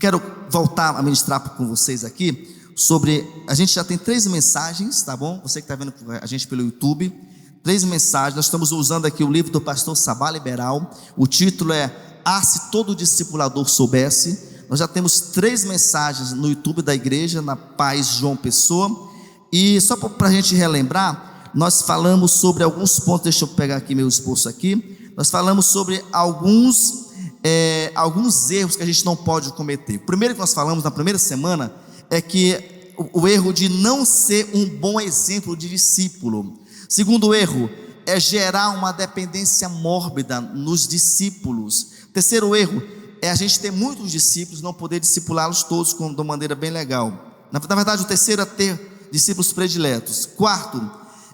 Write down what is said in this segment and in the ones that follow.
quero voltar a ministrar com vocês aqui sobre, a gente já tem 3 mensagens, tá bom? Você que está vendo a gente pelo YouTube, 3 mensagens. Nós estamos usando aqui o livro do pastor Sabá Liberal. O título é "Ah, se todo discipulador soubesse". Nós já temos 3 mensagens no YouTube da igreja, na Paz João Pessoa. E só para a gente relembrar, nós falamos sobre alguns pontos. Deixa eu pegar aqui meu esboço aqui. Nós falamos sobre alguns erros que a gente não pode cometer. O primeiro que nós falamos na primeira semana é que o erro de não ser um bom exemplo de discípulo. Segundo erro é gerar uma dependência mórbida nos discípulos. Terceiro erro é a gente ter muitos discípulos, não poder discipulá-los todos de uma maneira bem legal. Na verdade, o terceiro é ter discípulos prediletos. Quarto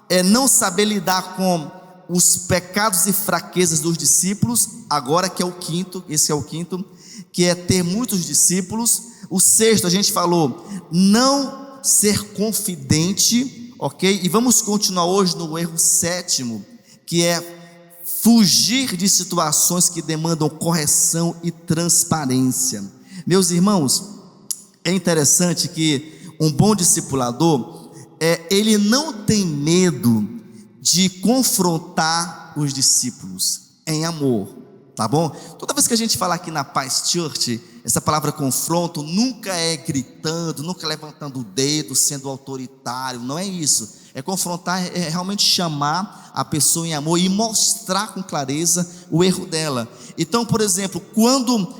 é não saber lidar com os pecados e fraquezas dos discípulos, agora que é o quinto, esse é o quinto, que é ter muitos discípulos. O sexto, a gente falou, não ser confidente, ok? E vamos continuar hoje no erro sétimo, que é fugir de situações que demandam correção e transparência. Meus irmãos, é interessante que um bom discipulador, ele não tem medo de confrontar os discípulos em amor, tá bom? Toda vez que a gente fala aqui na Paz Church, essa palavra confronto nunca é gritando, nunca levantando o dedo, sendo autoritário, não é isso. É confrontar, é realmente chamar a pessoa em amor e mostrar com clareza o erro dela. Então, por exemplo, quando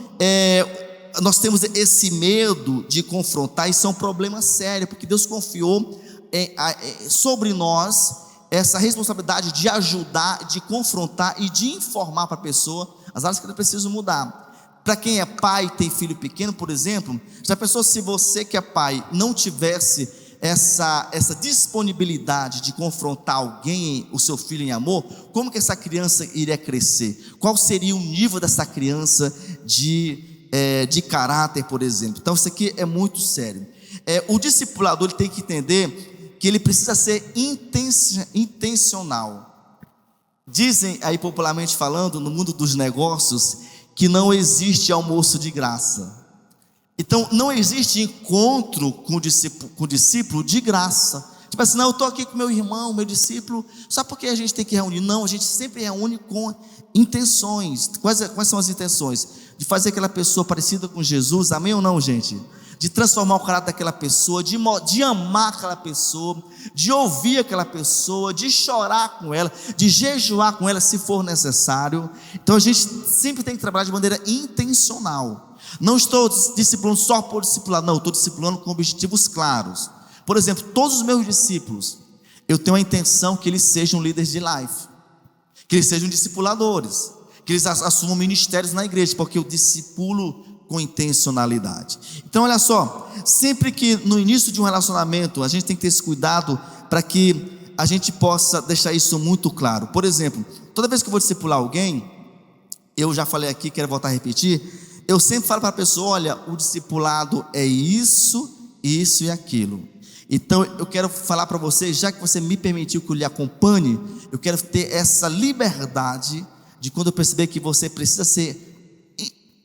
nós temos esse medo de confrontar, isso é um problema sério, porque Deus confiou sobre nós essa responsabilidade de ajudar, de confrontar e de informar para a pessoa as áreas que ela precisa mudar. Para quem é pai e tem filho pequeno, por exemplo, já pensou se você que é pai não tivesse essa disponibilidade de confrontar alguém, o seu filho em amor, como que essa criança iria crescer? Qual seria o nível dessa criança de caráter, por exemplo? Então isso aqui é muito sério. O discipulador ele tem que entender que ele precisa ser intencional. Dizem aí popularmente falando, no mundo dos negócios, que não existe almoço de graça. Então não existe encontro com o discípulo de graça. Tipo assim, não, eu estou aqui com meu irmão, meu discípulo, só porque a gente tem que reunir. Não, a gente sempre reúne com intenções. Quais são as intenções? De fazer aquela pessoa parecida com Jesus, amém ou não, gente? De transformar o caráter daquela pessoa, de amar aquela pessoa, de ouvir aquela pessoa, de chorar com ela, de jejuar com ela se for necessário. Então a gente sempre tem que trabalhar de maneira intencional. Não estou discipulando só por discipular, não, estou discipulando com objetivos claros. Por exemplo, todos os meus discípulos, eu tenho a intenção que eles sejam líderes de life, que eles sejam discipuladores, que eles assumam ministérios na igreja, porque eu discipulo com intencionalidade. Então olha só, sempre que no início de um relacionamento a gente tem que ter esse cuidado para que a gente possa deixar isso muito claro. Por exemplo, toda vez que eu vou discipular alguém, eu já falei aqui, quero voltar a repetir, eu sempre falo para a pessoa, olha, o discipulado é isso, isso e aquilo. Então eu quero falar para você, já que você me permitiu que eu lhe acompanhe, eu quero ter essa liberdade de quando eu perceber que você precisa ser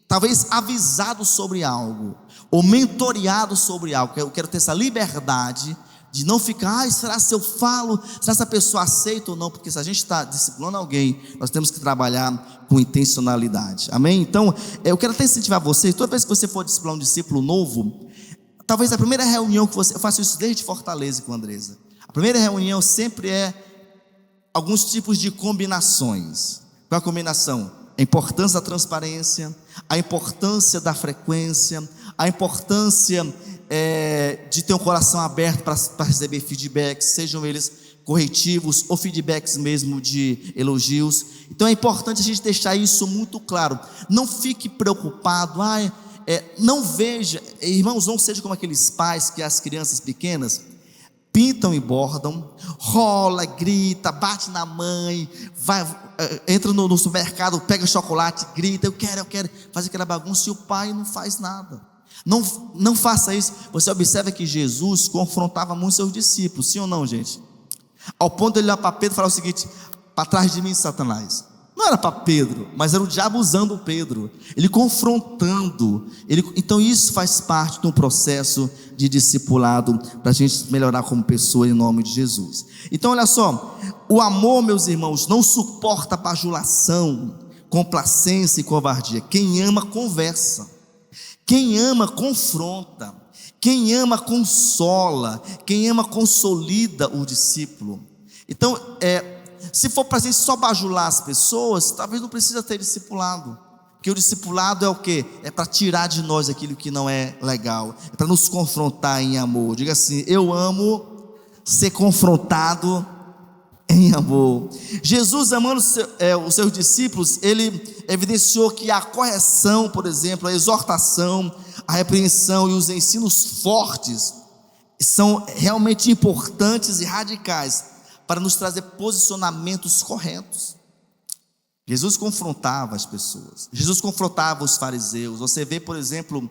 talvez avisado sobre algo, ou mentoreado sobre algo, eu quero ter essa liberdade de não ficar, será se eu falo, será se a pessoa aceita ou não, porque se a gente está discipulando alguém, nós temos que trabalhar com intencionalidade, amém? Então, eu quero até incentivar você, toda vez que você for discipular um discípulo novo, talvez a primeira reunião que você, eu faço isso desde Fortaleza com a Andresa, a primeira reunião sempre é alguns tipos de combinações. Qual a combinação? A importância da transparência, a importância da frequência, a importância de ter um coração aberto para receber feedbacks, sejam eles corretivos ou feedbacks mesmo de elogios. Então é importante a gente deixar isso muito claro. Não fique preocupado, não veja, irmãos, não seja como aqueles pais que as crianças pequenas pintam e bordam, rola, grita, bate na mãe, entra no supermercado, pega chocolate, grita, eu quero, faz aquela bagunça e o pai não faz nada. Não faça isso. Você observa que Jesus confrontava muito seus discípulos, sim ou não, gente? Ao ponto de ele olhar para Pedro e falar o seguinte: para trás de mim, Satanás. Não era para Pedro, mas era o diabo usando Pedro, ele confrontando. Então isso faz parte de um processo de discipulado, para a gente melhorar como pessoa em nome de Jesus. Então olha só, o amor, meus irmãos, não suporta bajulação, complacência e covardia. Quem ama conversa, quem ama confronta, quem ama consola, quem ama consolida o discípulo. Então se for para a gente só bajular as pessoas, talvez não precisa ter discipulado, porque o discipulado é o quê? É para tirar de nós aquilo que não é legal, é para nos confrontar em amor. Diga assim: eu amo ser confrontado em amor. Jesus, amando os seus discípulos, ele evidenciou que a correção, por exemplo, a exortação, a repreensão e os ensinos fortes são realmente importantes e radicais para nos trazer posicionamentos corretos. Jesus confrontava as pessoas, Jesus confrontava os fariseus. Você vê, por exemplo,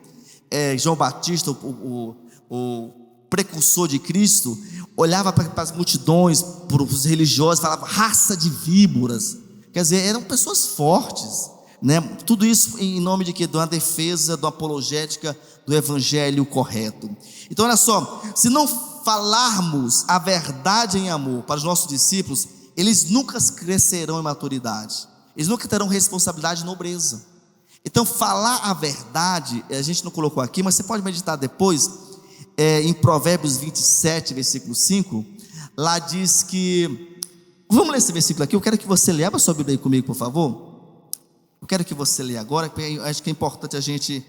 João Batista, o precursor de Cristo, olhava para as multidões, para os religiosos, falava raça de víboras. Quer dizer, eram pessoas fortes, né? Tudo isso em nome de quê? De uma defesa, de uma apologética do evangelho correto. Então olha só, se não falarmos a verdade em amor para os nossos discípulos, eles nunca crescerão em maturidade, eles nunca terão responsabilidade e nobreza. Então falar a verdade, a gente não colocou aqui, mas você pode meditar depois, em Provérbios 27, versículo 5, lá diz que, vamos ler esse versículo aqui, eu quero que você leia, abra sua Bíblia aí comigo, por favor. Eu quero que você leia agora, porque eu acho que é importante a gente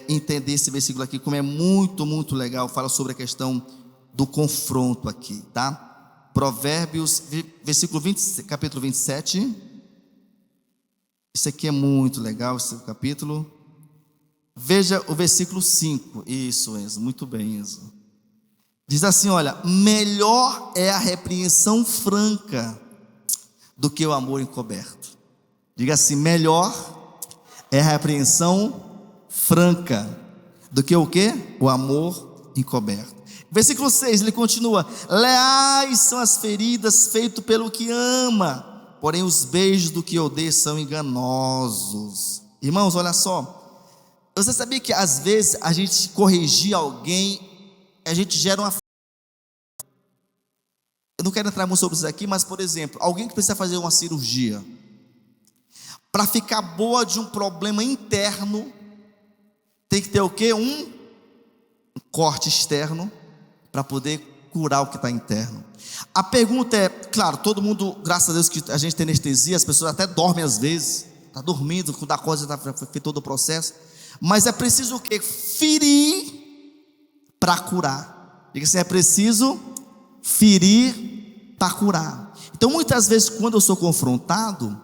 entender esse versículo aqui, como é muito, muito legal, fala sobre a questão do confronto aqui, tá? Provérbios, versículo 20, capítulo 27, isso aqui é muito legal, esse capítulo. Veja o versículo 5, isso, Enzo, muito bem, Enzo. Diz assim, olha: melhor é a repreensão franca do que o amor encoberto. Diga assim: melhor é a repreensão franca do que o quê? O amor encoberto. Versículo 6, ele continua: leais são as feridas feitas pelo que ama, porém os beijos do que odeia são enganosos. Irmãos, olha só, você sabia que às vezes a gente corrigir alguém, a gente gera uma... Eu não quero entrar muito sobre isso aqui, mas por exemplo, alguém que precisa fazer uma cirurgia, para ficar boa de um problema interno, tem que ter o quê? Um corte externo, para poder curar o que está interno. A pergunta é, claro, todo mundo, graças a Deus que a gente tem anestesia, as pessoas até dormem às vezes, está dormindo, quando a coisa está feito todo o processo, mas é preciso o quê? Ferir para curar. Diga assim: é preciso ferir para curar. Então muitas vezes quando eu sou confrontado,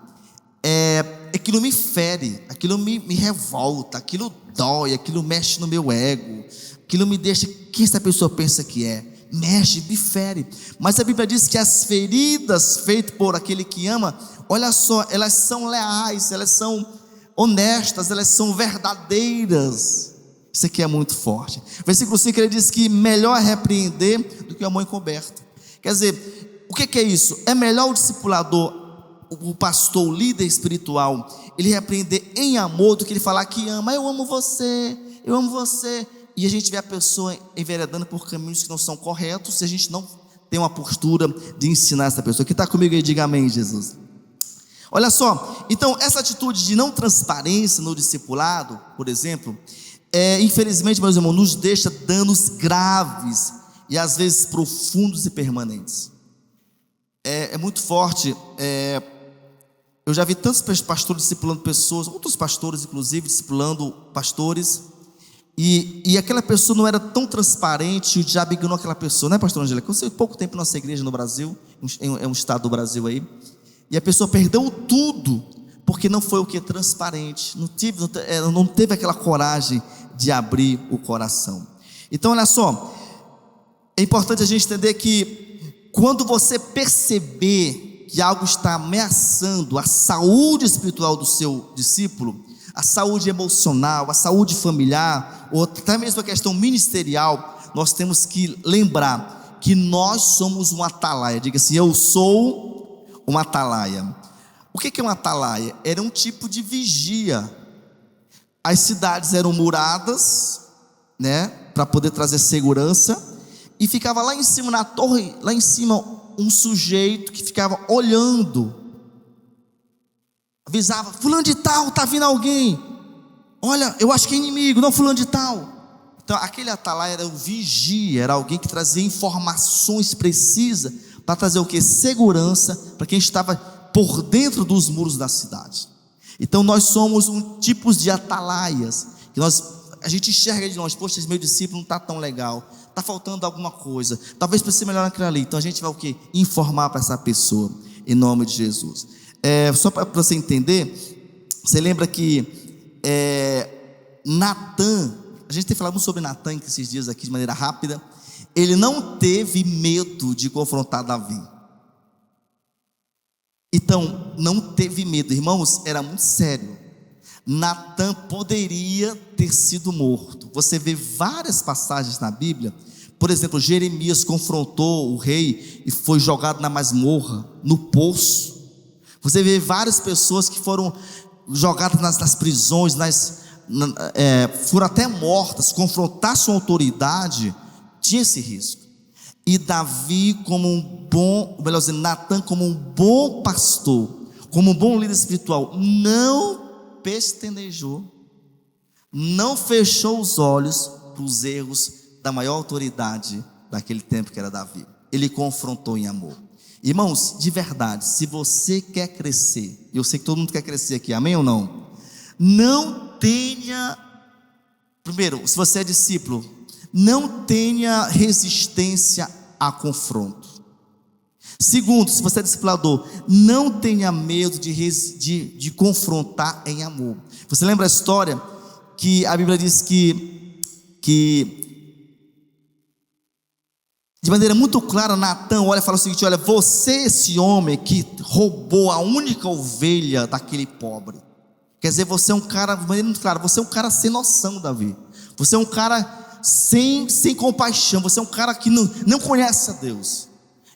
aquilo me fere, aquilo me revolta, aquilo dói, aquilo mexe no meu ego, aquilo me deixa, quem essa pessoa pensa que é? Mexe, me fere. Mas a Bíblia diz que as feridas feitas por aquele que ama, olha só, elas são leais, elas são honestas, elas são verdadeiras. Isso aqui é muito forte. Versículo 5, ele diz que melhor é repreender do que o amor encoberto. Quer dizer, o que é isso? É melhor o discipulador, o pastor, o líder espiritual, ele repreender em amor do que ele falar que ama. Eu amo você, eu amo você. E a gente vê a pessoa enveredando por caminhos que não são corretos, se a gente não tem uma postura de ensinar essa pessoa. Quem está comigo aí, diga amém, Jesus. Olha só, então essa atitude de não transparência no discipulado, por exemplo, infelizmente, meus irmãos, nos deixa danos graves e às vezes profundos e permanentes. É muito forte. Eu já vi tantos pastores discipulando pessoas, outros pastores inclusive discipulando pastores, e aquela pessoa não era tão transparente, o diabo enganou aquela pessoa, né, pastor Angélica? Eu sei pouco tempo na nossa igreja no Brasil, é um estado do Brasil aí, e a pessoa perdeu tudo, porque não foi o que? Transparente, não teve aquela coragem de abrir o coração. Então olha só, é importante a gente entender que quando você perceber que algo está ameaçando a saúde espiritual do seu discípulo, a saúde emocional, a saúde familiar, ou até mesmo a questão ministerial, nós temos que lembrar que nós somos um atalaia. Diga assim: eu sou um atalaia. O que é uma atalaia? Era um tipo de vigia. As cidades eram muradas, né, para poder trazer segurança, e ficava lá em cima na torre, lá em cima um sujeito que ficava olhando, avisava: fulano de tal, está vindo alguém, olha, eu acho que é inimigo, não, fulano de tal. Então aquele atalaia era o vigia, era alguém que trazia informações precisas, para trazer o que? Segurança, para quem estava por dentro dos muros da cidade. Então nós somos um tipo de atalaias, que a gente enxerga de longe: poxa, esse meu discípulo não está tão legal, está faltando alguma coisa, talvez precise melhorar aquilo ali. Então a gente vai o quê? Informar para essa pessoa, em nome de Jesus. Só para você entender, você lembra que Natan, a gente tem falado muito sobre Natan esses dias aqui de maneira rápida. Ele não teve medo de confrontar Davi. Então, não teve medo, irmãos, era muito sério. Natan poderia ter sido morto. Você vê várias passagens na Bíblia. Por exemplo, Jeremias confrontou o rei e foi jogado na masmorra, no poço. Você vê várias pessoas que foram jogadas nas prisões, foram até mortas. Confrontar sua autoridade tinha esse risco. E Davi, Natan, como um bom pastor, como um bom líder espiritual, não pestanejou, não fechou os olhos para os erros da maior autoridade daquele tempo, que era Davi. Ele confrontou em amor. Irmãos, de verdade, se você quer crescer, eu sei que todo mundo quer crescer aqui, amém ou não? Não tenha, primeiro, se você é discípulo, não tenha resistência a confronto. Segundo, se você é discipulador, não tenha medo de confrontar em amor. Você lembra a história que a Bíblia diz que de maneira muito clara, Natan olha e fala o seguinte: olha, você, esse homem que roubou a única ovelha daquele pobre, quer dizer, você é um cara, de maneira muito clara, você é um cara sem noção, Davi. Você é um cara sem compaixão, você é um cara que não conhece a Deus.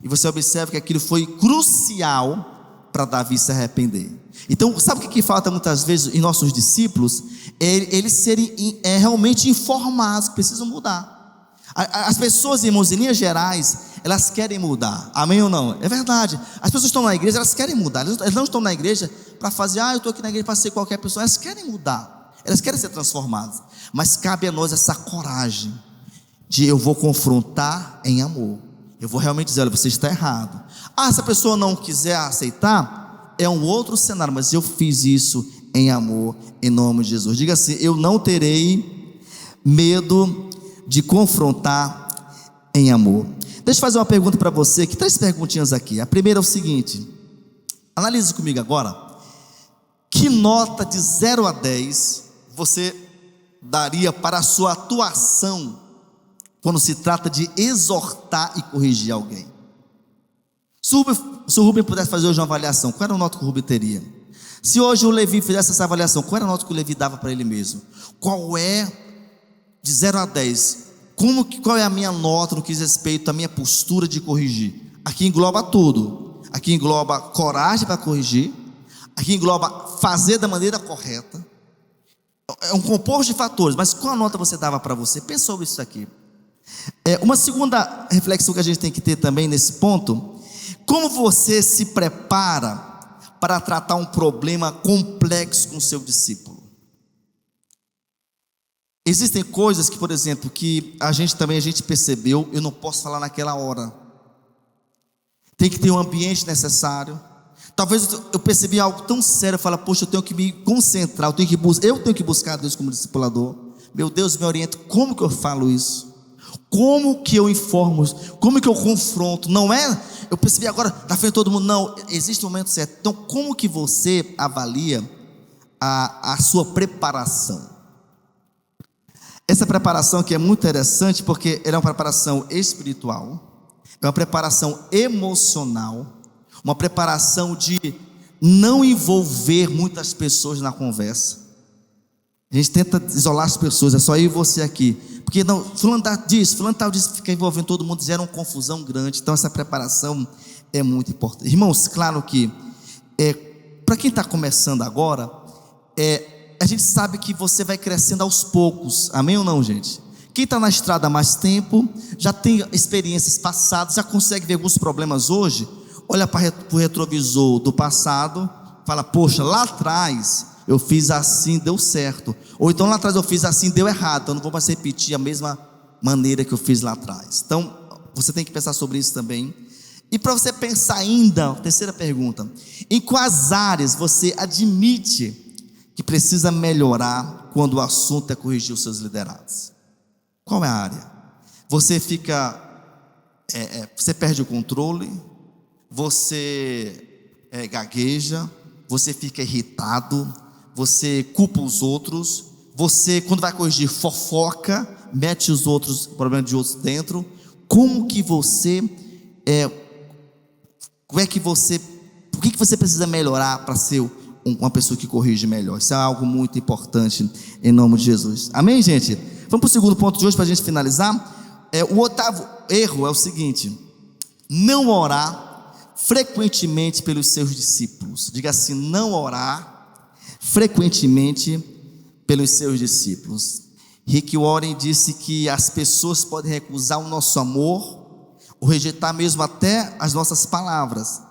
E você observa que aquilo foi crucial para Davi se arrepender. Então, sabe o que falta muitas vezes em nossos discípulos? Eles serem realmente informados que precisam mudar. As pessoas, irmãos, em linhas gerais, elas querem mudar, amém ou não? É verdade. As pessoas estão na igreja, elas querem mudar. Elas não estão na igreja para fazer: eu estou aqui na igreja para ser qualquer pessoa. Elas querem mudar, elas querem ser transformadas. Mas cabe a nós essa coragem de: eu vou confrontar em amor. Eu vou realmente dizer: olha, você está errado. Se a pessoa não quiser aceitar, é um outro cenário, mas eu fiz isso em amor, em nome de Jesus. Diga assim: eu não terei medo de confrontar em amor. Deixa eu fazer uma pergunta para você aqui, 3 perguntinhas aqui. A primeira é o seguinte: analise comigo agora. Que nota de 0 a 10 você daria para a sua atuação quando se trata de exortar e corrigir alguém? Se o Rubem pudesse fazer hoje uma avaliação, qual era a nota que o Rubem teria? Se hoje o Levi fizesse essa avaliação, qual era a nota que o Levi dava para ele mesmo? Qual é, de 0 a 10, qual é a minha nota no que diz respeito à minha postura de corrigir? Aqui engloba tudo. Aqui engloba coragem para corrigir. Aqui engloba fazer da maneira correta. É um composto de fatores, mas qual a nota você dava para você? Pensa sobre isso aqui. Uma segunda reflexão que a gente tem que ter também nesse ponto: como você se prepara para tratar um problema complexo com o seu discípulo? Existem coisas que, por exemplo, que a gente percebeu, eu não posso falar naquela hora. Tem que ter um ambiente necessário. Talvez eu percebi algo tão sério, eu falo: poxa, eu tenho que me concentrar, eu tenho que buscar a Deus como discipulador. Meu Deus, me orienta, como que eu falo isso? Como que eu informo? Como que eu confronto? Não é, eu percebi agora, na frente de todo mundo, não, existe um momento certo. Então, como que você avalia a sua preparação? Essa preparação aqui é muito interessante, porque ela é uma preparação espiritual, é uma preparação emocional, uma preparação de não envolver muitas pessoas na conversa. A gente tenta isolar as pessoas, é só eu e você aqui, porque não, fulano tal disso, fica envolvendo todo mundo, gera uma confusão grande. Então essa preparação é muito importante. Irmãos, claro que para quem está começando agora, a gente sabe que você vai crescendo aos poucos, amém ou não, gente? Quem está na estrada há mais tempo, já tem experiências passadas, já consegue ver alguns problemas hoje, olha para o retrovisor do passado, fala, poxa, lá atrás eu fiz assim, deu certo, ou então lá atrás eu fiz assim, deu errado, então não vou mais repetir a mesma maneira que eu fiz lá atrás. Então você tem que pensar sobre isso também. E para você pensar ainda, terceira pergunta, em quais áreas você admite que precisa melhorar quando o assunto é corrigir os seus liderados? Qual é a área? Você você perde o controle, você gagueja, você fica irritado, você culpa os outros, você, quando vai corrigir, fofoca, mete os outros, problemas de outros dentro. Como que você por que você precisa melhorar para ser uma pessoa que corrige melhor? Isso é algo muito importante, em nome de Jesus, amém, gente? Vamos para o segundo ponto de hoje, para a gente finalizar. O oitavo erro é o seguinte: não orar frequentemente pelos seus discípulos. Diga assim: não orar frequentemente pelos seus discípulos. Rick Warren disse que as pessoas podem recusar o nosso amor, ou rejeitar mesmo até as nossas palavras,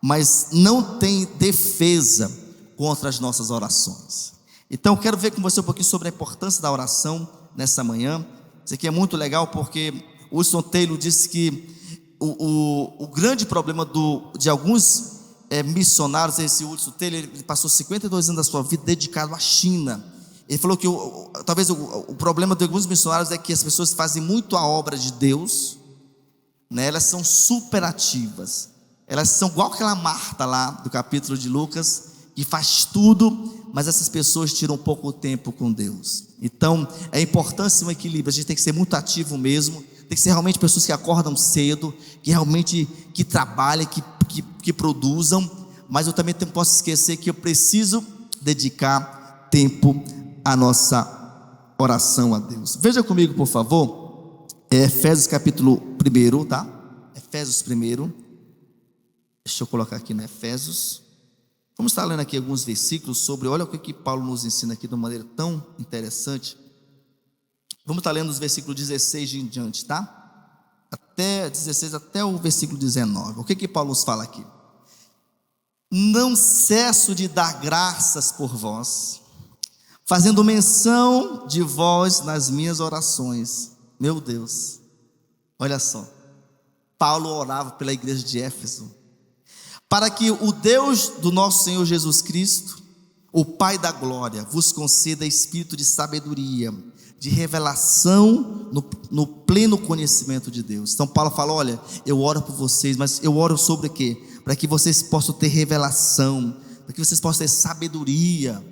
mas não tem defesa contra as nossas orações. Então eu quero ver com você um pouquinho sobre a importância da oração nessa manhã. Isso aqui é muito legal, porque o Winston Taylor disse que o grande problema de alguns missionários, esse Winston Taylor, ele passou 52 anos da sua vida dedicado à China. Ele falou que talvez o problema de alguns missionários é que as pessoas fazem muito a obra de Deus, né? Elas são superativas, elas são igual aquela Marta lá do capítulo de Lucas, que faz tudo, mas essas pessoas tiram pouco tempo com Deus. Então é importante um equilíbrio. A gente tem que ser muito ativo mesmo, tem que ser realmente pessoas que acordam cedo, que realmente que trabalhem, que produzam, mas eu também não posso esquecer que eu preciso dedicar tempo à nossa oração a Deus. Veja comigo, por favor, Efésios capítulo 1, tá? Efésios 1, deixa eu colocar aqui no Efésios. Vamos estar lendo aqui alguns versículos sobre, olha o que Paulo nos ensina aqui de uma maneira tão interessante. Vamos estar lendo os versículos 16 em diante, tá? Até 16, até o versículo 19. O que Paulo nos fala aqui? Não cesso de dar graças por vós, fazendo menção de vós nas minhas orações. Meu Deus, olha só, Paulo orava pela igreja de Éfeso, para que o Deus do nosso Senhor Jesus Cristo, o Pai da glória, vos conceda espírito de sabedoria, de revelação no pleno conhecimento de Deus. Então Paulo fala, olha, eu oro por vocês, mas eu oro sobre o quê? Para que vocês possam ter revelação, para que vocês possam ter sabedoria.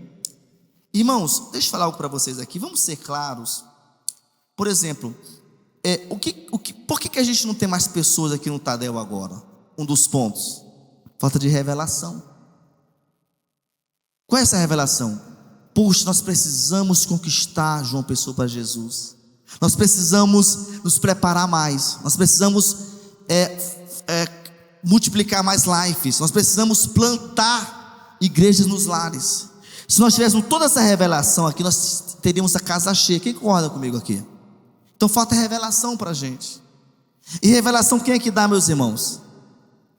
Irmãos, deixa eu falar algo para vocês aqui, vamos ser claros. Por exemplo, por que a gente não tem mais pessoas aqui no Tadel agora? Um dos pontos, falta de revelação. Qual é essa revelação? Puxa, nós precisamos conquistar João Pessoa para Jesus. Nós precisamos nos preparar mais. Nós precisamos multiplicar mais lives. Nós precisamos plantar igrejas nos lares. Se nós tivéssemos toda essa revelação aqui, nós teríamos a casa cheia. Quem concorda comigo aqui? Então falta revelação para a gente. E revelação quem é que dá, meus irmãos?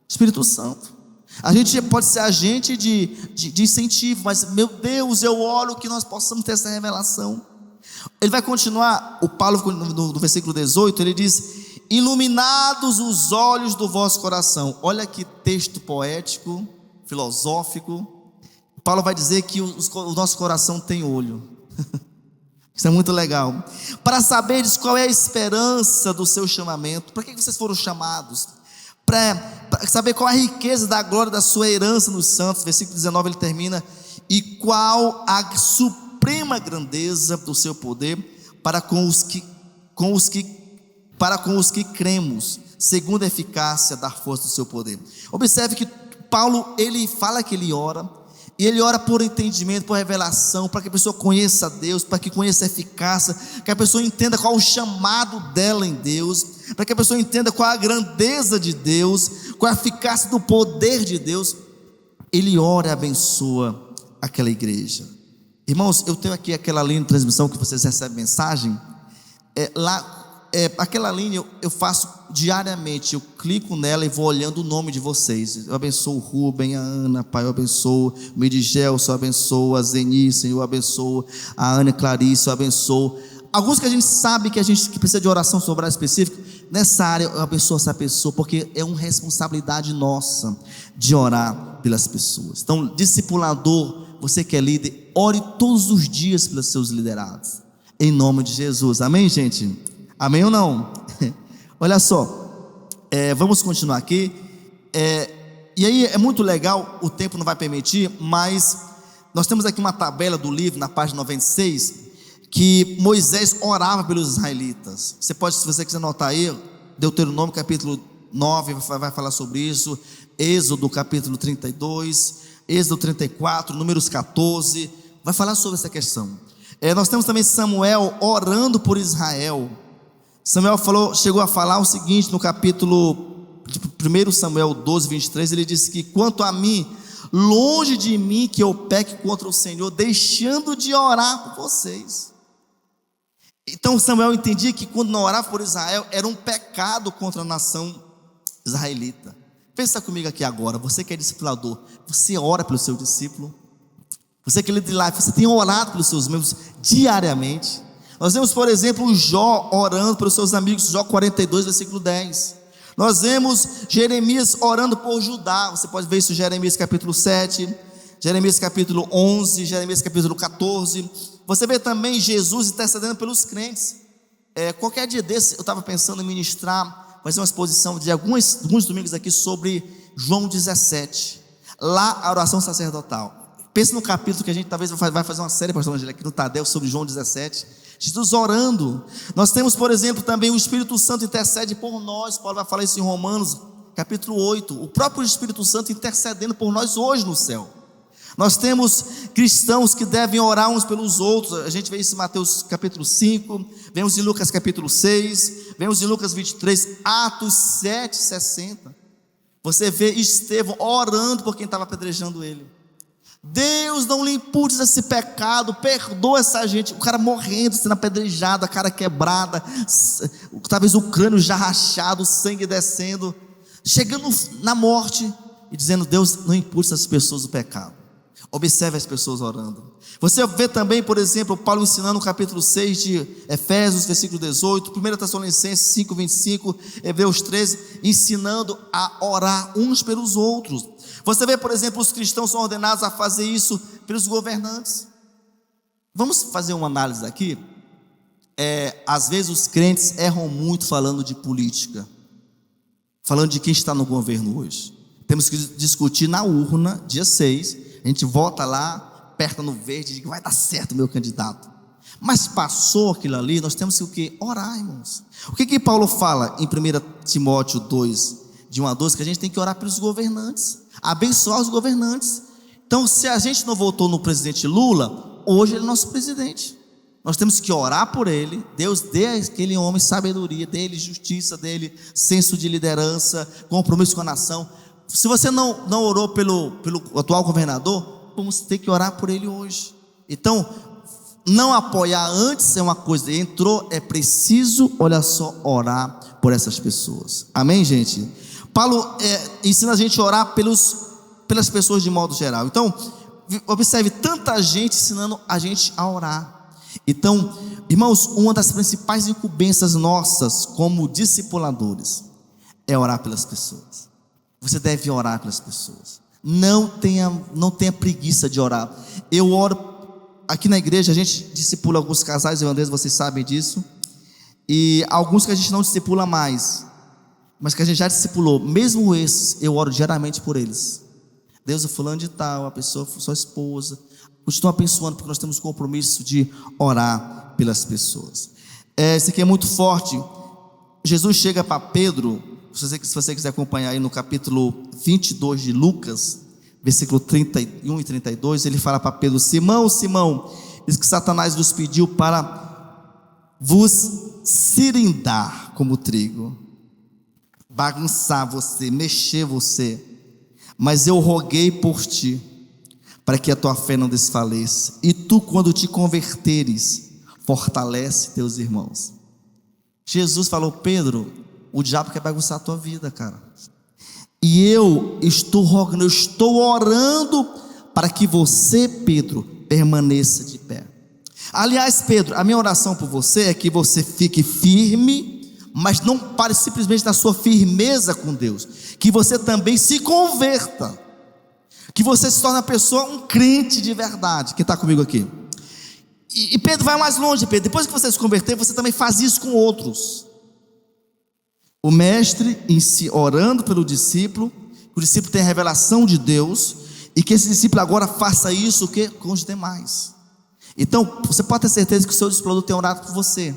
Espírito Santo. A gente pode ser agente de incentivo, mas meu Deus, eu oro que nós possamos ter essa revelação. Ele vai continuar, o Paulo no versículo 18, ele diz, iluminados os olhos do vosso coração. Olha que texto poético, filosófico. Paulo vai dizer que o nosso coração tem olho. Isso é muito legal. Para saberes qual é a esperança do seu chamamento. Para que vocês foram chamados? Para saber qual a riqueza da glória da sua herança nos santos. Versículo 19 ele termina, e qual a suprema grandeza do seu poder para com os que cremos, segundo a eficácia da força do seu poder. Observe que Paulo, ele fala que ele ora, e ele ora por entendimento, por revelação, para que a pessoa conheça Deus, para que conheça a eficácia, que a pessoa entenda qual o chamado dela em Deus, para que a pessoa entenda qual a grandeza de Deus, qual a eficácia do poder de Deus. ele ora e abençoa aquela igreja. Irmãos, eu tenho aqui aquela linha de transmissão que vocês recebem mensagem. Aquela linha eu faço diariamente. Eu clico nela e vou olhando o nome de vocês. Eu abençoo o Rubem, a Ana, Pai, eu abençoo o Midigelson, eu abençoo a Zenice, eu abençoo a Ana Clarice, eu abençoo alguns que a gente sabe que precisa de oração sobre área específica. Nessa área eu abençoo essa pessoa, porque é uma responsabilidade nossa de orar pelas pessoas. Então, discipulador, você que é líder, ore todos os dias pelos seus liderados, em nome de Jesus. Amém, gente? Amém ou não? Olha só, vamos continuar aqui. E aí é muito legal, o tempo não vai permitir, mas nós temos aqui uma tabela do livro, na página 96, que Moisés orava pelos israelitas. Você pode, se você quiser anotar aí, Deuteronômio capítulo 9 vai falar sobre isso, Êxodo capítulo 32, Êxodo 34, Números 14, vai falar sobre essa questão. Nós temos também Samuel orando por Israel. Samuel chegou a falar o seguinte no capítulo 1 Samuel 12, 23, ele disse que: quanto a mim, longe de mim que eu peque contra o Senhor, deixando de orar por vocês. Então Samuel entendia que quando não orava por Israel, era um pecado contra a nação israelita. Pensa comigo aqui agora, você que é discipulador, você ora pelo seu discípulo? Você que é líder de life, você tem orado pelos seus membros diariamente? Nós vemos, por exemplo, o Jó orando pelos seus amigos, Jó 42, versículo 10. Nós vemos Jeremias orando por Judá. Você pode ver isso em Jeremias capítulo 7, Jeremias capítulo 11, Jeremias capítulo 14. Você vê também Jesus intercedendo pelos crentes. Qualquer dia desse eu estava pensando em ministrar, fazer uma exposição de alguns domingos aqui sobre João 17. Lá a oração sacerdotal. Pense no capítulo que a gente talvez vai fazer uma série, pastor Angela, aqui no Tadel, sobre João 17. Jesus orando. Nós temos, por exemplo, também o Espírito Santo intercede por nós. Paulo vai falar isso em Romanos capítulo 8. O próprio Espírito Santo intercedendo por nós hoje no céu. Nós temos cristãos que devem orar uns pelos outros. A gente vê isso em Mateus capítulo 5, vemos em Lucas capítulo 6, vemos em Lucas 23, Atos 7, 60. Você vê Estevão orando por quem estava apedrejando ele. Deus, não lhe imputes esse pecado, perdoa essa gente. O cara morrendo, sendo apedrejado, a cara quebrada, talvez o crânio já rachado, o sangue descendo, chegando na morte e dizendo: Deus, não impute essas pessoas o pecado. Observe as pessoas orando. Você vê também, por exemplo, Paulo ensinando no capítulo 6 de Efésios, versículo 18, 1 Tessalonicenses 5, 25, Hebreus 13, ensinando a orar uns pelos outros. Você vê, por exemplo, os cristãos são ordenados a fazer isso pelos governantes. Vamos fazer uma análise aqui. Às vezes os crentes erram muito falando de política, falando de quem está no governo hoje. Temos que discutir na urna, dia 6, a gente vota lá, aperta no verde, diz que vai dar certo o meu candidato. Mas passou aquilo ali, nós temos que o quê? Orar, irmãos. O que Paulo fala em 1 Timóteo 2, de 1 a 12, que a gente tem que orar pelos governantes, abençoar os governantes. Então, se a gente não votou no presidente Lula, hoje ele é nosso presidente. Nós temos que orar por ele. Deus dê àquele homem sabedoria, dê ele justiça, dê ele senso de liderança, compromisso com a nação. Se você não orou pelo atual governador, vamos ter que orar por ele hoje. Então, não apoiar antes é uma coisa, entrou, é preciso, olha só, orar por essas pessoas. Amém, gente? Paulo ensina a gente a orar pelas pessoas de modo geral. Então, observe, tanta gente ensinando a gente a orar. Então, irmãos, uma das principais incumbências nossas como discipuladores é orar pelas pessoas. Você deve orar pelas pessoas. Não tenha preguiça de orar. Eu oro aqui na igreja, a gente discipula alguns casais irlandeses, vocês sabem disso. E alguns que a gente não discipula mais, mas que a gente já discipulou. Mesmo esses, eu oro diariamente por eles. Deus, o fulano de tal, a pessoa, sua esposa, continua abençoando, porque nós temos compromisso de orar pelas pessoas. Isso aqui é muito forte. Jesus chega para Pedro, se você quiser acompanhar aí no capítulo 22 de Lucas, versículo 31 e 32, ele fala para Pedro: Simão, Simão, diz que Satanás vos pediu para vos cirindar como trigo, bagunçar você, mexer você, mas eu roguei por ti, para que a tua fé não desfaleça. E tu, quando te converteres, fortalece teus irmãos. Jesus falou: Pedro, o diabo quer bagunçar a tua vida, cara. E eu estou rogando, eu estou orando para que você, Pedro, permaneça de pé. Aliás, Pedro, a minha oração por você é que você fique firme, mas não pare simplesmente na sua firmeza com Deus, que você também se converta, que você se torne uma pessoa, um crente de verdade. Quem está comigo aqui? E Pedro vai mais longe, Pedro. Depois que você se converter, você também faz isso com outros. O mestre em si, orando pelo discípulo, que o discípulo tenha a revelação de Deus, e que esse discípulo agora faça isso o quê? Com os demais. Então, você pode ter certeza que o seu discípulo tem orado por você.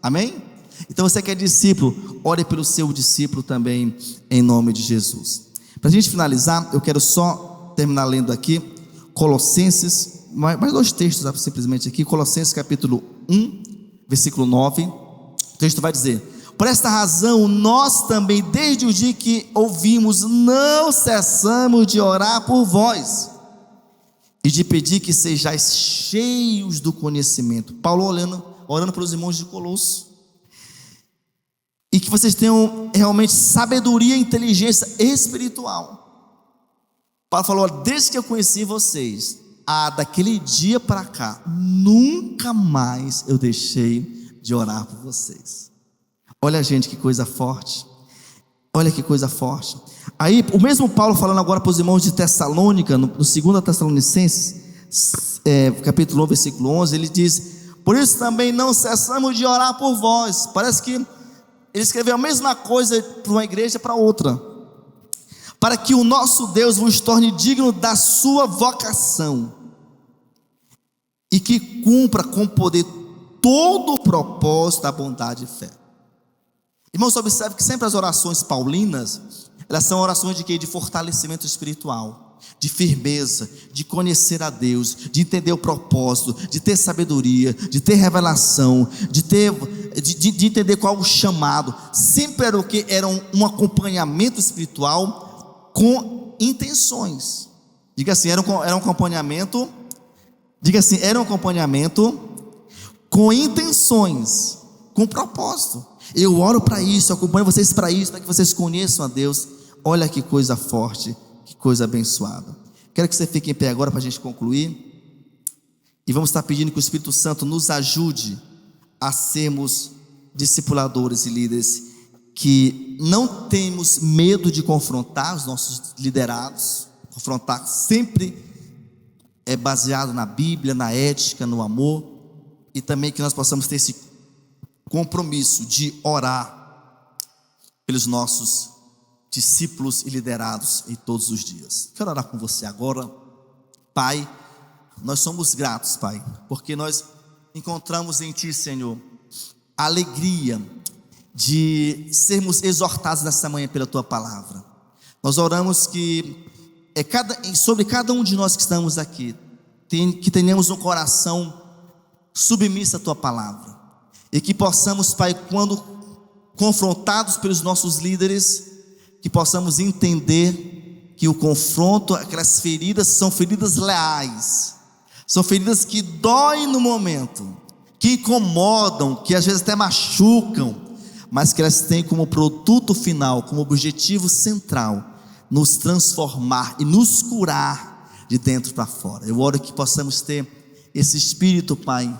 Amém? Então, você que é discípulo, ore pelo seu discípulo também, em nome de Jesus. Para a gente finalizar, eu quero só terminar lendo aqui Colossenses, mais 2 textos simplesmente aqui. Colossenses capítulo 1, versículo 9. O texto vai dizer: por esta razão, nós também, desde o dia que ouvimos, não cessamos de orar por vós e de pedir que sejais cheios do conhecimento. Paulo orando pelos irmãos de Colosso, e que vocês tenham realmente sabedoria e inteligência espiritual. Paulo falou: desde que eu conheci vocês, daquele dia para cá, nunca mais eu deixei de orar por vocês. Olha, gente, que coisa forte. Olha que coisa forte. Aí o mesmo Paulo falando agora para os irmãos de Tessalônica, no 2 Tessalonicenses, capítulo 1, versículo 11, ele diz: por isso também não cessamos de orar por vós. Parece que ele escreveu a mesma coisa para uma igreja e para outra. Para que o nosso Deus vos torne digno da sua vocação, e que cumpra com poder todo o propósito da bondade e fé. Irmãos, observe que sempre as orações paulinas, elas são orações de quê? De fortalecimento espiritual, de firmeza, de conhecer a Deus, de entender o propósito, de ter sabedoria, de ter revelação, de entender qual o chamado. Sempre era o que? Era um acompanhamento espiritual com intenções. Diga assim, era um acompanhamento. Diga assim, era um acompanhamento com intenções, com propósito. Eu oro para isso, eu acompanho vocês para isso, para que vocês conheçam a Deus. Olha que coisa forte, que coisa abençoada. Quero que você fique em pé agora para a gente concluir. E vamos estar pedindo que o Espírito Santo nos ajude a sermos discipuladores e líderes que não temos medo de confrontar os nossos liderados. Confrontar sempre é baseado na Bíblia, na ética, no amor. E também que nós possamos ter esse compromisso de orar pelos nossos discípulos e liderados em todos os dias. Quero orar com você agora. Pai, nós somos gratos, Pai, porque nós encontramos em Ti, Senhor, a alegria de sermos exortados nessa manhã pela Tua palavra. Nós oramos que sobre cada um de nós que estamos aqui, que tenhamos um coração submisso à Tua palavra, e que possamos, Pai, quando confrontados pelos nossos líderes, que possamos entender que o confronto, aquelas feridas, são feridas leais, são feridas que doem no momento, que incomodam, que às vezes até machucam, mas que elas têm como produto final, como objetivo central, nos transformar e nos curar de dentro para fora. Eu oro que possamos ter esse espírito, Pai,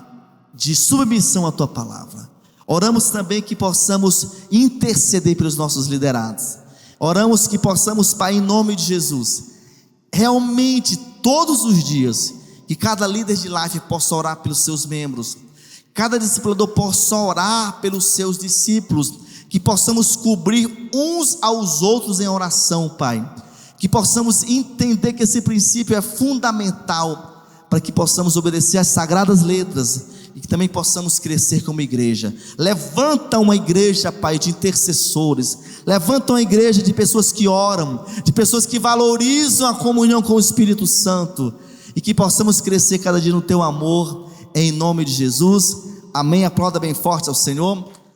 de submissão à Tua palavra. Oramos também que possamos interceder pelos nossos liderados. Oramos que possamos, Pai, em nome de Jesus, realmente todos os dias, que cada líder de life possa orar pelos seus membros, cada discipulador possa orar pelos seus discípulos, que possamos cobrir uns aos outros em oração, Pai, que possamos entender que esse princípio é fundamental para que possamos obedecer às sagradas letras e que também possamos crescer como igreja. Levanta uma igreja, Pai, de intercessores, levanta uma igreja de pessoas que oram, de pessoas que valorizam a comunhão com o Espírito Santo, e que possamos crescer cada dia no Teu amor, em nome de Jesus. Amém. Aplauda bem forte ao Senhor.